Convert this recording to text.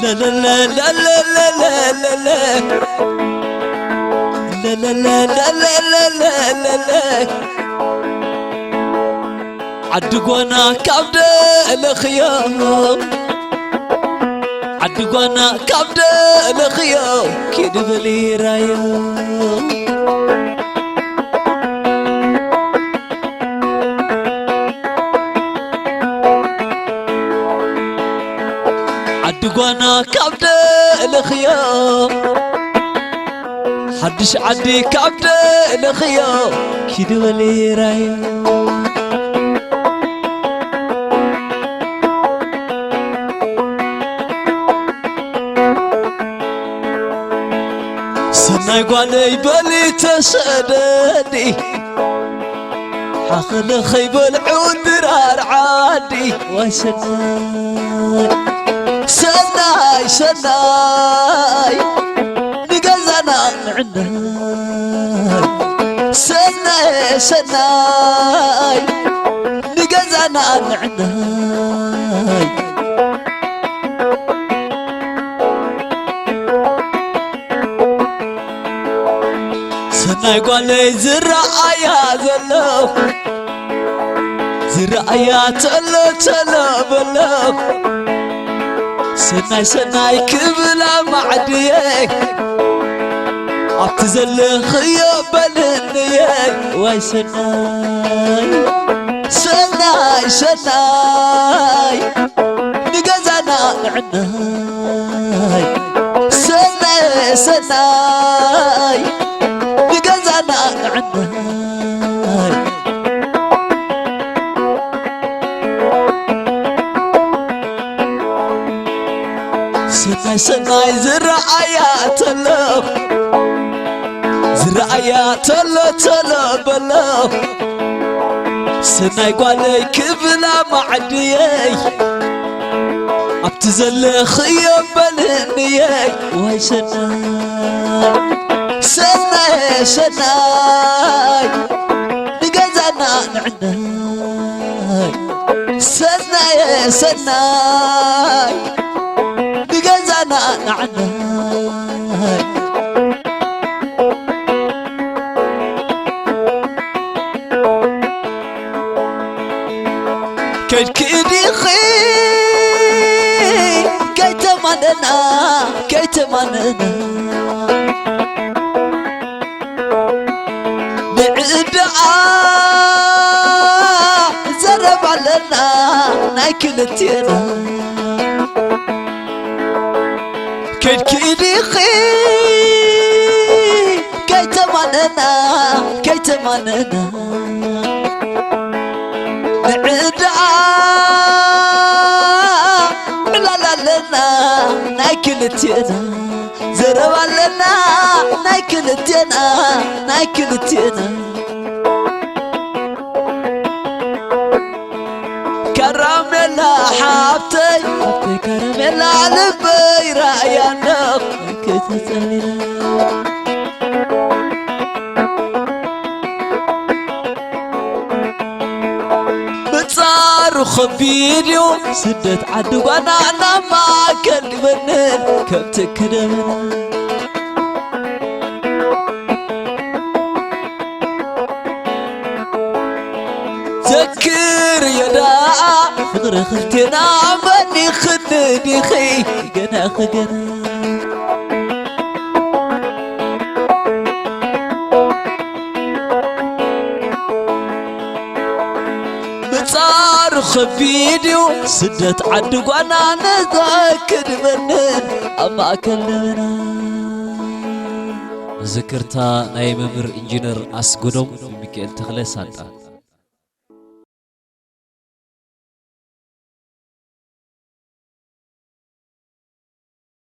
لا لا لا لا لا لا لا لا لا لا لا لا لا لا لا عدقونا كبد الخيام عدقونا كبد الخيام كده بلي رايام عدقونا كبد الخيام حدش عدي كبد الخيام كده بلي رايام سناي قالي بلي تسددي حقل خيبل عذرار عادي وسناي سناي سناي نقزنا عناي سناي سناي نقزنا عناي سناي قالي زرعيا زلو زرعيا تلو تلو بلو سناي سناي كبلا معديك عبتزل خيوب النيك واي سناي سناي سناي نقزنا عناي سناي سناي نقزنا عناي سناي سناي زرعيا تلو زرعيا تلو تلو بلو سناي قالي كبلا معديي عبتزل خيوب النيي واي سناي سناي سناي نقزنا عناي سناي سناي نقزنا عناي كيدي خي كي تمننا كي تمننا زرب علينا ناكلتينا كيدي خي كي تمننا كي تمننا لا لا لنا ناكلتينا زرب علينا ناكلتينا ناكلتينا كراميلا حبتي حبتي كراميلا لبي رايانا كتسلينا بتصارخ فيديو سدت عدوانا انا ما كل منن كبتك دمنا ذكر يا داء فقر خلتنا مني خدني خي قنا خقنا بتصارخ فيديو سدت عدقنا نذكر منن اما كلنا ذكرتا ناي ممر انجينير اسغدوم ميكائيل تخلي سانتا